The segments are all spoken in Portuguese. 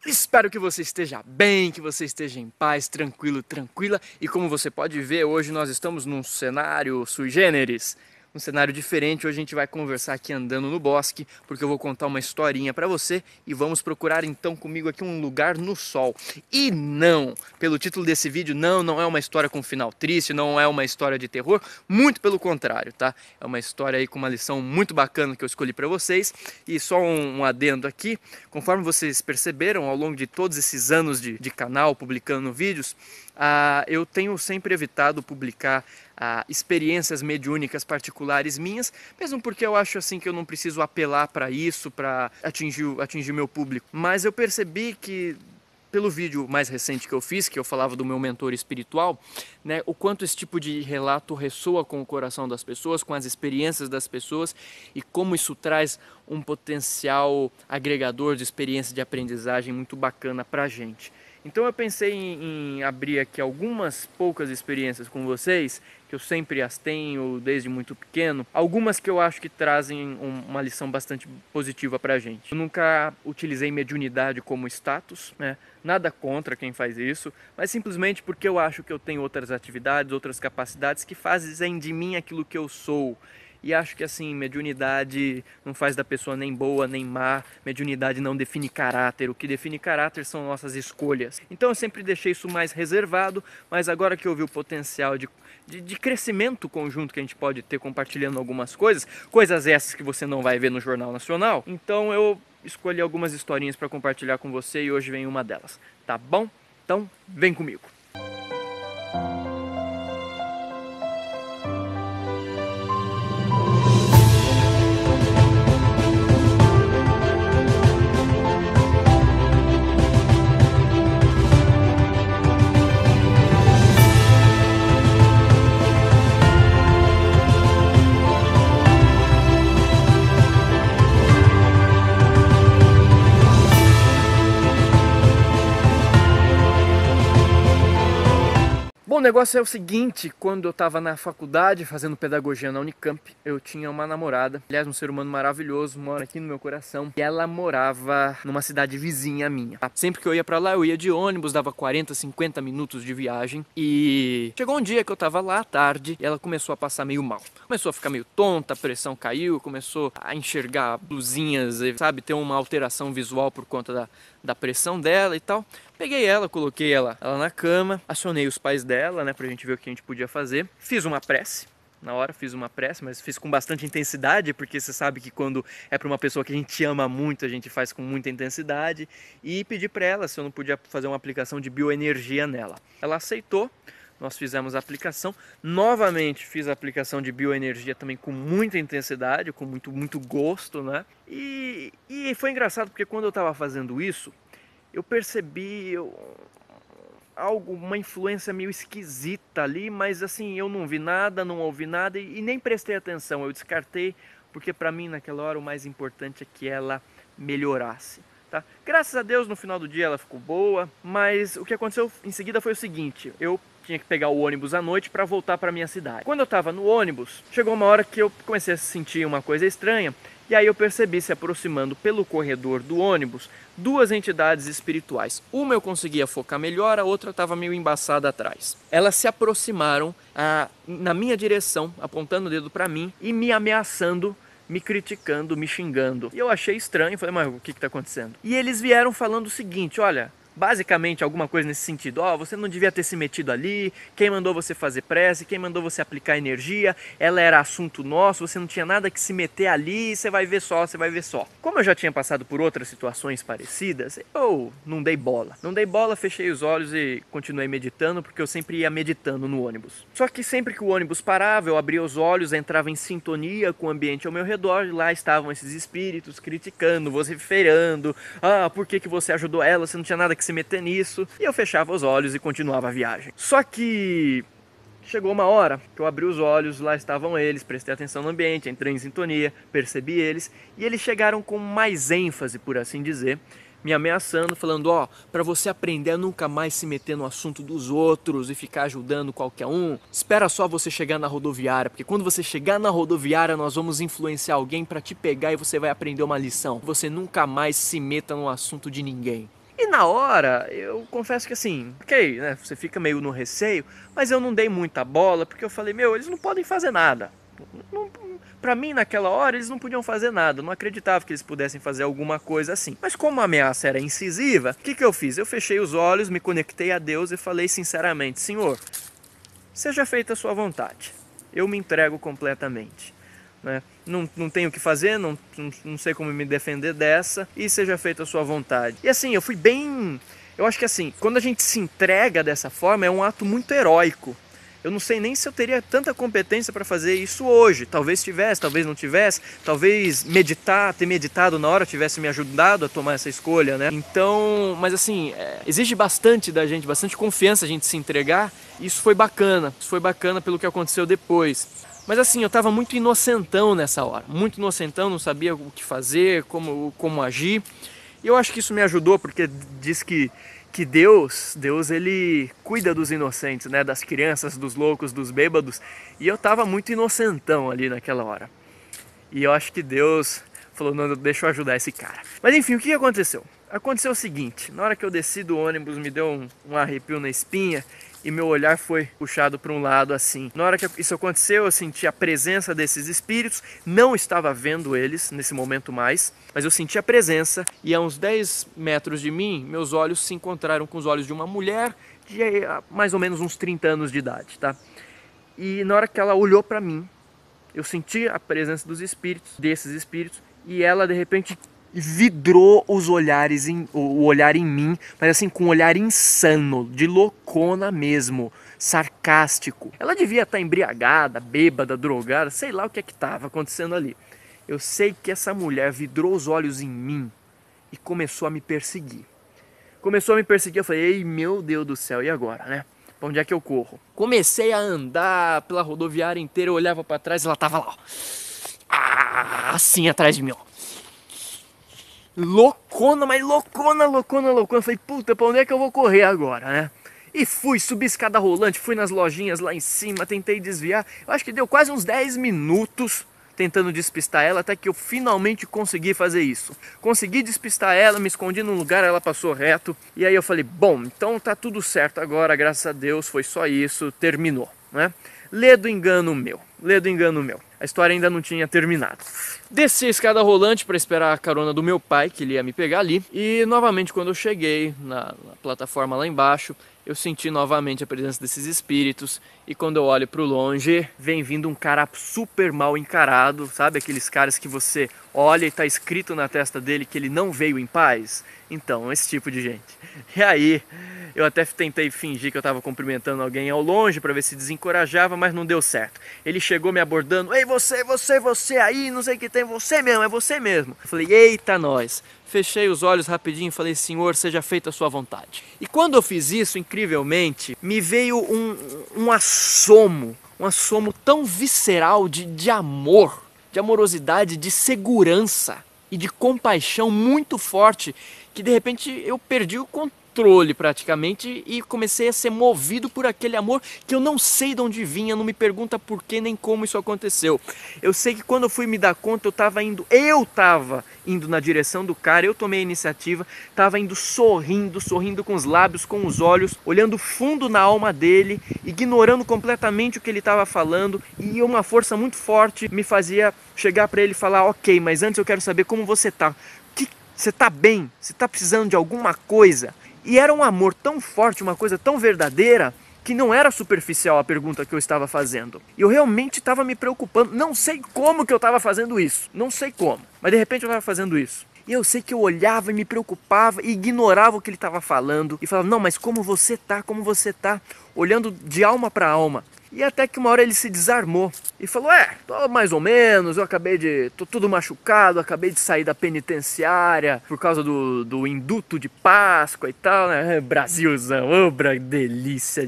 Espero que você esteja bem, que você esteja em paz, tranquilo, tranquila. E como você pode ver, hoje nós estamos num cenário sui generis, um cenário diferente. Hoje a gente vai conversar aqui andando no bosque, porque eu vou contar uma historinha pra você e vamos procurar então comigo aqui um lugar no sol. E não, pelo título desse vídeo, não é uma história com final triste, não é uma história de terror, muito pelo contrário, tá? É uma história aí com uma lição muito bacana que eu escolhi pra vocês. E só um adendo aqui, conforme vocês perceberam ao longo de todos esses anos de canal, publicando vídeos, eu tenho sempre evitado publicar experiências mediúnicas particulares minhas, mesmo porque eu acho assim que eu não preciso apelar para isso, para atingir meu público. Mas eu percebi que pelo vídeo mais recente que eu fiz, que eu falava do meu mentor espiritual, né, o quanto esse tipo de relato ressoa com o coração das pessoas, com as experiências das pessoas e como isso traz um potencial agregador de experiência de aprendizagem muito bacana pra gente. Então eu pensei em abrir aqui algumas poucas experiências com vocês, que eu sempre as tenho desde muito pequeno, algumas que eu acho que trazem uma lição bastante positiva pra gente. Eu nunca utilizei mediunidade como status, né? Nada contra quem faz isso, mas simplesmente porque eu acho que eu tenho outras atividades, outras capacidades que fazem de mim aquilo que eu sou. E acho que assim, mediunidade não faz da pessoa nem boa nem má, mediunidade não define caráter, o que define caráter são nossas escolhas. Então eu sempre deixei isso mais reservado, mas agora que eu vi o potencial de crescimento conjunto que a gente pode ter compartilhando algumas coisas, coisas essas que você não vai ver no Jornal Nacional, então eu escolhi algumas historinhas para compartilhar com você e hoje vem uma delas, tá bom? Então vem comigo! Bom, o negócio é o seguinte, quando eu estava na faculdade fazendo pedagogia na Unicamp, eu tinha uma namorada, aliás, um ser humano maravilhoso, mora aqui no meu coração, e ela morava numa cidade vizinha minha. Sempre que eu ia pra lá, eu ia de ônibus, dava 40, 50 minutos de viagem, e chegou um dia que eu tava lá à tarde, e ela começou a passar meio mal. Começou a ficar meio tonta, a pressão caiu, começou a enxergar blusinhas, sabe, ter uma alteração visual por conta da pressão dela e tal. Peguei ela, coloquei ela na cama, acionei os pais dela, né, pra gente ver o que a gente podia fazer. Fiz uma prece, na hora fiz uma prece, mas fiz com bastante intensidade, porque você sabe que quando é pra uma pessoa que a gente ama muito, a gente faz com muita intensidade. E pedi pra ela se eu não podia fazer uma aplicação de bioenergia nela. Ela aceitou, nós fizemos a aplicação. Novamente fiz a aplicação de bioenergia também com muita intensidade, com muito gosto, né? E foi engraçado porque quando eu tava fazendo isso, eu percebi uma influência meio esquisita ali, mas assim, eu não vi nada, não ouvi nada e nem prestei atenção, eu descartei, porque para mim naquela hora o mais importante é que ela melhorasse, tá? Graças a Deus no final do dia ela ficou boa, mas o que aconteceu em seguida foi o seguinte, eu tinha que pegar o ônibus à noite para voltar para minha cidade. Quando eu estava no ônibus, chegou uma hora que eu comecei a sentir uma coisa estranha, e aí eu percebi se aproximando pelo corredor do ônibus duas entidades espirituais. Uma eu conseguia focar melhor, a outra estava meio embaçada atrás. Elas se aproximaram na minha direção, apontando o dedo para mim e me ameaçando, me criticando, me xingando. E eu achei estranho, falei, mas o que está acontecendo? E eles vieram falando o seguinte, olha, basicamente alguma coisa nesse sentido, ó, você não devia ter se metido ali, quem mandou você fazer prece, quem mandou você aplicar energia, ela era assunto nosso, você não tinha nada que se meter ali, você vai ver só, você vai ver só. Como eu já tinha passado por outras situações parecidas, eu não dei bola. Não dei bola, fechei os olhos e continuei meditando, porque eu sempre ia meditando no ônibus. Só que sempre que o ônibus parava, eu abria os olhos, entrava em sintonia com o ambiente ao meu redor, e lá estavam esses espíritos criticando, vociferando, por que você ajudou ela, você não tinha nada que se meter nisso, e eu fechava os olhos e continuava a viagem. Só que chegou uma hora que eu abri os olhos, lá estavam eles, prestei atenção no ambiente, entrei em sintonia, percebi eles, e eles chegaram com mais ênfase, por assim dizer, me ameaçando, falando, ó, pra você aprender a nunca mais se meter no assunto dos outros e ficar ajudando qualquer um, espera só você chegar na rodoviária, porque quando você chegar na rodoviária nós vamos influenciar alguém pra te pegar e você vai aprender uma lição. Você nunca mais se meta no assunto de ninguém. E na hora, eu confesso que assim, ok, né, você fica meio no receio, mas eu não dei muita bola, porque eu falei, meu, eles não podem fazer nada. Pra mim, naquela hora, eles não podiam fazer nada, eu não acreditava que eles pudessem fazer alguma coisa assim. Mas como a ameaça era incisiva, o que que eu fiz? Eu fechei os olhos, me conectei a Deus e falei sinceramente, Senhor, seja feita a sua vontade, eu me entrego completamente. Né? Não tenho o que fazer, não sei como me defender dessa, e seja feita a sua vontade. E assim, eu fui bem... Eu acho que assim, quando a gente se entrega dessa forma, é um ato muito heróico. Eu não sei nem se eu teria tanta competência para fazer isso hoje. Talvez tivesse, talvez não tivesse. Talvez ter meditado na hora tivesse me ajudado a tomar essa escolha, né? Então, mas assim, exige bastante da gente, bastante confiança a gente se entregar. E isso foi bacana. Isso foi bacana pelo que aconteceu depois. Mas assim, eu estava muito inocentão nessa hora. Muito inocentão, não sabia o que fazer, como agir. E eu acho que isso me ajudou, porque diz que Deus ele cuida dos inocentes, né? Das crianças, dos loucos, dos bêbados. E eu tava muito inocentão ali naquela hora. E eu acho que Deus falou, não, deixa eu ajudar esse cara. Mas enfim, o que aconteceu? Aconteceu o seguinte, na hora que eu desci do ônibus me deu um arrepio na espinha e meu olhar foi puxado para um lado assim. Na hora que isso aconteceu, eu senti a presença desses espíritos, não estava vendo eles nesse momento mais, mas eu senti a presença e a uns 10 metros de mim, meus olhos se encontraram com os olhos de uma mulher de mais ou menos uns 30 anos de idade, tá? E na hora que ela olhou para mim, eu senti a presença desses espíritos, e ela de repente vidrou o olhar em mim, mas assim, com um olhar insano, de loucona mesmo, sarcástico. Ela devia estar embriagada, bêbada, drogada, sei lá o que estava acontecendo ali. Eu sei que essa mulher vidrou os olhos em mim e começou a me perseguir. Eu falei, ei, meu Deus do céu, e agora, né? Pra onde é que eu corro? Comecei a andar pela rodoviária inteira, eu olhava pra trás e ela tava lá, ó. Assim atrás de mim, ó. Loucona, mas loucona. Eu falei, puta, pra onde é que eu vou correr agora, né? E subi escada rolante, fui nas lojinhas lá em cima, tentei desviar. Eu acho que deu quase uns 10 minutos tentando despistar ela, até que eu finalmente consegui fazer isso. Consegui despistar ela, me escondi num lugar, ela passou reto. E aí eu falei, bom, então tá tudo certo agora, graças a Deus, foi só isso, terminou, né? Ledo engano meu. A história ainda não tinha terminado. Desci a escada rolante para esperar a carona do meu pai, que ele ia me pegar ali. E novamente, quando eu cheguei na plataforma lá embaixo, eu senti novamente a presença desses espíritos. E quando eu olho para o longe, vem vindo um cara super mal encarado. Sabe aqueles caras que você olha e tá escrito na testa dele que ele não veio em paz? Então, esse tipo de gente. E aí, eu até tentei fingir que eu estava cumprimentando alguém ao longe para ver se desencorajava, mas não deu certo. Ele chegou me abordando, ei, você aí, não sei o que tem, você mesmo, é você mesmo. Eu falei, eita nós. Fechei os olhos rapidinho e falei, Senhor, seja feita a sua vontade. E quando eu fiz isso, incrivelmente, me veio um assomo tão visceral de amor, de amorosidade, de segurança e de compaixão muito forte, que de repente eu perdi o controle praticamente e comecei a ser movido por aquele amor que eu não sei de onde vinha, não me pergunta por que nem como isso aconteceu. Eu sei que quando eu fui me dar conta, eu estava indo na direção do cara, eu tomei a iniciativa, estava indo sorrindo com os lábios, com os olhos, olhando fundo na alma dele, ignorando completamente o que ele estava falando, e uma força muito forte me fazia chegar para ele e falar, ok, mas antes eu quero saber como você tá. Você tá bem? Você tá precisando de alguma coisa? E era um amor tão forte, uma coisa tão verdadeira, que não era superficial a pergunta que eu estava fazendo. Eu realmente estava me preocupando, não sei como que eu estava fazendo isso, não sei como, mas de repente eu estava fazendo isso. E eu sei que eu olhava e me preocupava e ignorava o que ele estava falando e falava, não, mas como você tá, olhando de alma para alma. E até que uma hora ele se desarmou e falou, tô mais ou menos, tô tudo machucado, acabei de sair da penitenciária por causa do induto de Páscoa e tal, né? Brasilzão, delícia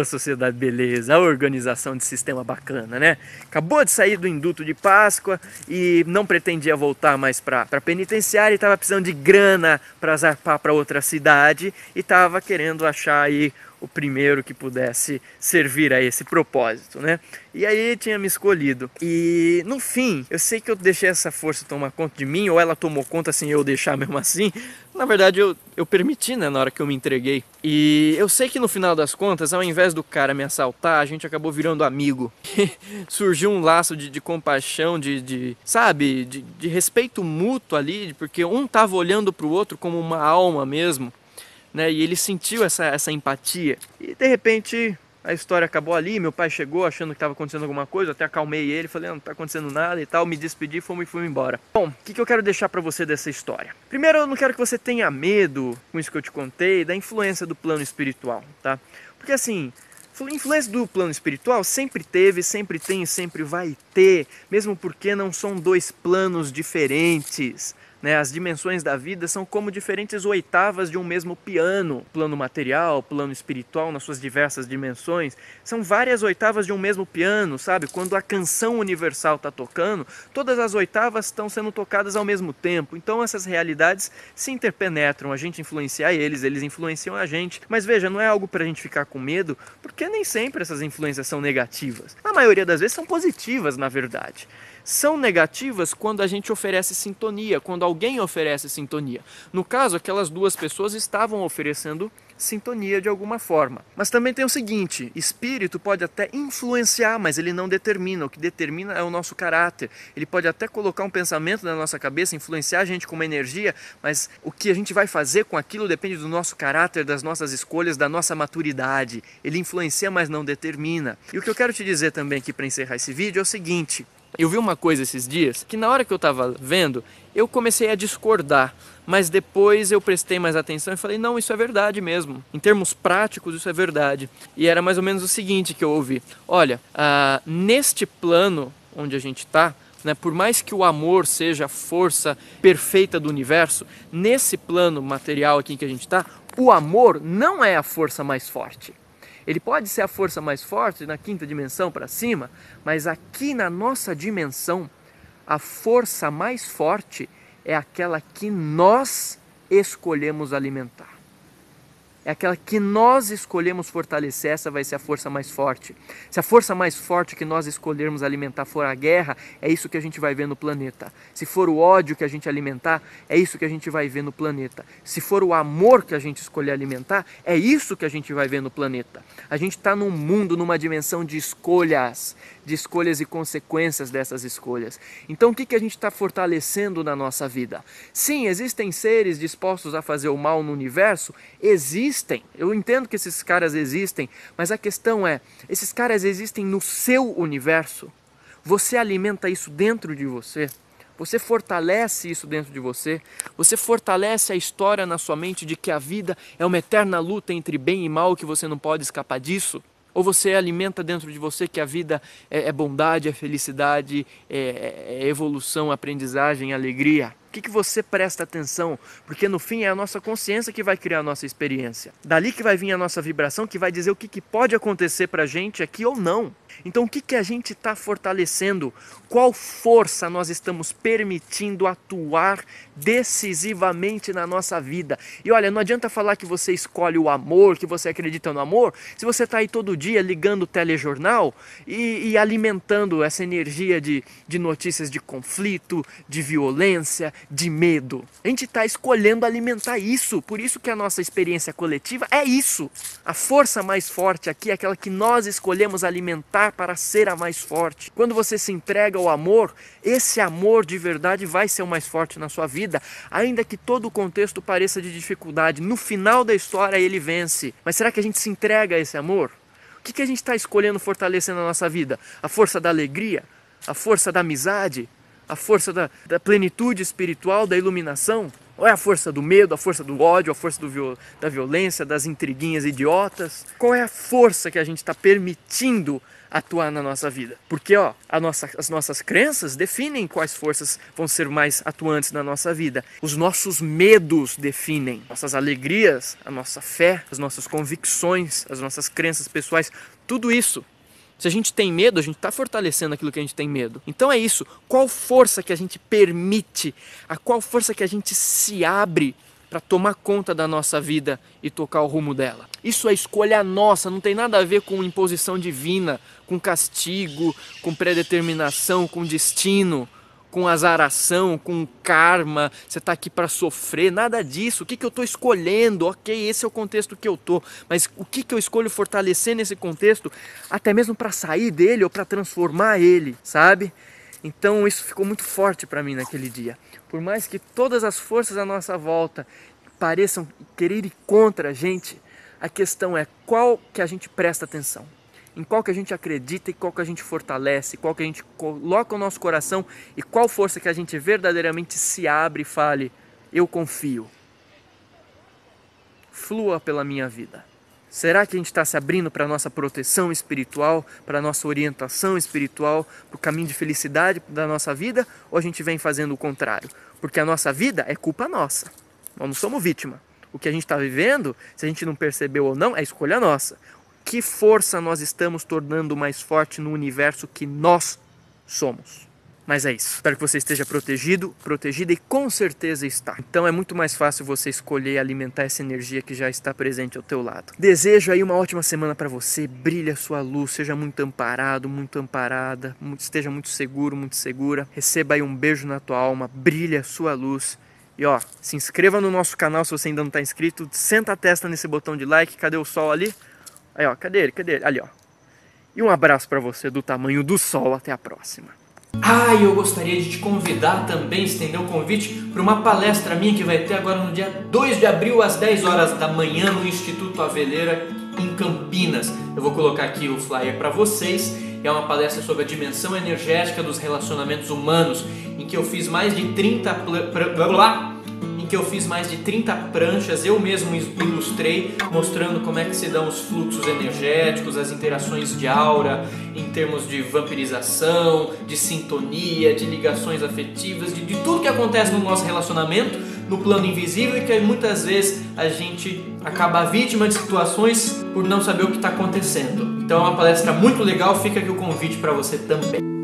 sociedade beleza, a organização de sistema bacana, né? Acabou de sair do induto de Páscoa e não pretendia voltar mais pra penitenciária e tava precisando de grana pra zarpar pra outra cidade e tava querendo achar aí o primeiro que pudesse servir a esse propósito, né? E aí ele tinha me escolhido. E no fim, eu sei que eu deixei essa força tomar conta de mim, ou ela tomou conta sem eu deixar mesmo assim. Na verdade, eu permiti, né, na hora que eu me entreguei. E eu sei que no final das contas, ao invés do cara me assaltar, a gente acabou virando amigo. Surgiu um laço de compaixão, sabe, de respeito mútuo ali, porque um tava olhando pro outro como uma alma mesmo, né, e ele sentiu essa empatia. E de repente a história acabou ali, meu pai chegou achando que estava acontecendo alguma coisa, eu até acalmei ele, falei, não está acontecendo nada e tal, me despedi e fui embora. Bom, o que eu quero deixar para você dessa história? Primeiro, eu não quero que você tenha medo, com isso que eu te contei, da influência do plano espiritual, tá? Porque assim, a influência do plano espiritual sempre teve, sempre tem e sempre vai ter, mesmo porque não são dois planos diferentes. Né, as dimensões da vida são como diferentes oitavas de um mesmo piano. Plano material, plano espiritual, nas suas diversas dimensões, são várias oitavas de um mesmo piano, sabe? Quando a canção universal está tocando, todas as oitavas estão sendo tocadas ao mesmo tempo. Então essas realidades se interpenetram, a gente influencia eles, eles influenciam a gente. Mas veja, não é algo para a gente ficar com medo, porque nem sempre essas influências são negativas. Na maioria das vezes são positivas, na verdade. São negativas quando a gente oferece sintonia, quando alguém oferece sintonia. No caso, aquelas duas pessoas estavam oferecendo sintonia de alguma forma. Mas também tem o seguinte, espírito pode até influenciar, mas ele não determina. O que determina é o nosso caráter. Ele pode até colocar um pensamento na nossa cabeça, influenciar a gente com uma energia, mas o que a gente vai fazer com aquilo depende do nosso caráter, das nossas escolhas, da nossa maturidade. Ele influencia, mas não determina. E o que eu quero te dizer também aqui para encerrar esse vídeo é o seguinte: eu vi uma coisa esses dias, que na hora que eu estava vendo, eu comecei a discordar, mas depois eu prestei mais atenção e falei, não, isso é verdade mesmo. Em termos práticos, isso é verdade. E era mais ou menos o seguinte que eu ouvi. Olha, neste plano onde a gente está, né, por mais que o amor seja a força perfeita do universo, nesse plano material aqui que a gente está, o amor não é a força mais forte. Ele pode ser a força mais forte na quinta dimensão para cima, mas aqui na nossa dimensão, a força mais forte é aquela que nós escolhemos alimentar. É aquela que nós escolhemos fortalecer, essa vai ser a força mais forte. Se a força mais forte que nós escolhermos alimentar for a guerra, é isso que a gente vai ver no planeta. Se for o ódio que a gente alimentar, é isso que a gente vai ver no planeta. Se for o amor que a gente escolher alimentar, é isso que a gente vai ver no planeta. A gente está num mundo, numa dimensão de escolhas e consequências dessas escolhas. Então o que a gente está fortalecendo na nossa vida? Sim, existem seres dispostos a fazer o mal no universo? Existem. Eu entendo que esses caras existem, mas a questão é, esses caras existem no seu universo? Você alimenta isso dentro de você? Você fortalece isso dentro de você? Você fortalece a história na sua mente de que a vida é uma eterna luta entre bem e mal, que você não pode escapar disso? Ou você alimenta dentro de você que a vida é bondade, é felicidade, é evolução, aprendizagem, alegria? O que você presta atenção? Porque no fim é a nossa consciência que vai criar a nossa experiência. Dali que vai vir a nossa vibração, que vai dizer o que pode acontecer pra gente aqui ou não. Então o que a gente está fortalecendo? Qual força nós estamos permitindo atuar decisivamente na nossa vida? E olha, não adianta falar que você escolhe o amor, que você acredita no amor, se você está aí todo dia ligando o telejornal e alimentando essa energia de notícias de conflito, de violência, de medo. A gente está escolhendo alimentar isso, por isso que a nossa experiência coletiva é isso. A força mais forte aqui é aquela que nós escolhemos alimentar para ser a mais forte. Quando você se entrega ao amor, esse amor de verdade vai ser o mais forte na sua vida, ainda que todo o contexto pareça de dificuldade. No final da história ele vence. Mas será que a gente se entrega a esse amor? O que a gente está escolhendo fortalecer na nossa vida? A força da alegria? A força da amizade? A força da plenitude espiritual, da iluminação? Ou é a força do medo, a força do ódio, a força da violência, das intriguinhas idiotas? Qual é a força que a gente está permitindo atuar na nossa vida? Porque as nossas crenças definem quais forças vão ser mais atuantes na nossa vida. Os nossos medos definem nossas alegrias, a nossa fé, as nossas convicções, as nossas crenças pessoais, tudo isso. Se a gente tem medo, a gente está fortalecendo aquilo que a gente tem medo. Então é isso. Qual força que a gente permite? A qual força que a gente se abre para tomar conta da nossa vida e tocar o rumo dela. Isso é escolha nossa, não tem nada a ver com imposição divina, com castigo, com predeterminação, com destino, com azaração, com karma, você está aqui para sofrer, nada disso. O que eu estou escolhendo? Ok, esse é o contexto que eu estou, mas o que eu escolho fortalecer nesse contexto, até mesmo para sair dele ou para transformar ele, sabe? Então isso ficou muito forte para mim naquele dia. Por mais que todas as forças à nossa volta pareçam querer ir contra a gente, a questão é qual que a gente presta atenção. Em qual que a gente acredita e qual que a gente fortalece, qual que a gente coloca o nosso coração e qual força que a gente verdadeiramente se abre e fale, eu confio. Flua pela minha vida. Será que a gente está se abrindo para a nossa proteção espiritual, para a nossa orientação espiritual, para o caminho de felicidade da nossa vida? Ou a gente vem fazendo o contrário? Porque a nossa vida é culpa nossa. Nós não somos vítima. O que a gente está vivendo, se a gente não percebeu ou não, é escolha nossa. Que força nós estamos tornando mais forte no universo que nós somos. Mas é isso. Espero que você esteja protegido, protegida e com certeza está. Então é muito mais fácil você escolher alimentar essa energia que já está presente ao teu lado. Desejo aí uma ótima semana para você. Brilhe a sua luz, seja muito amparado, muito amparada, esteja muito seguro, muito segura. Receba aí um beijo na tua alma, brilhe a sua luz. E ó, se inscreva no nosso canal se você ainda não está inscrito. Senta a testa nesse botão de like. Cadê o sol ali? Aí ó, cadê ele? Cadê ele? Ali ó. E um abraço para você do tamanho do sol. Até a próxima. Ah, e eu gostaria de te convidar também, estender o convite para uma palestra minha que vai ter agora no dia 2 de abril às 10 horas da manhã no Instituto Aveleira em Campinas. Eu vou colocar aqui o flyer para vocês. É uma palestra sobre a dimensão energética dos relacionamentos humanos, em que eu fiz mais de 30 pranchas, eu mesmo ilustrei, mostrando como é que se dão os fluxos energéticos, as interações de aura, em termos de vampirização, de sintonia, de ligações afetivas, de tudo que acontece no nosso relacionamento, no plano invisível, e que muitas vezes a gente acaba vítima de situações por não saber o que está acontecendo. Então é uma palestra muito legal, fica aqui o convite para você também.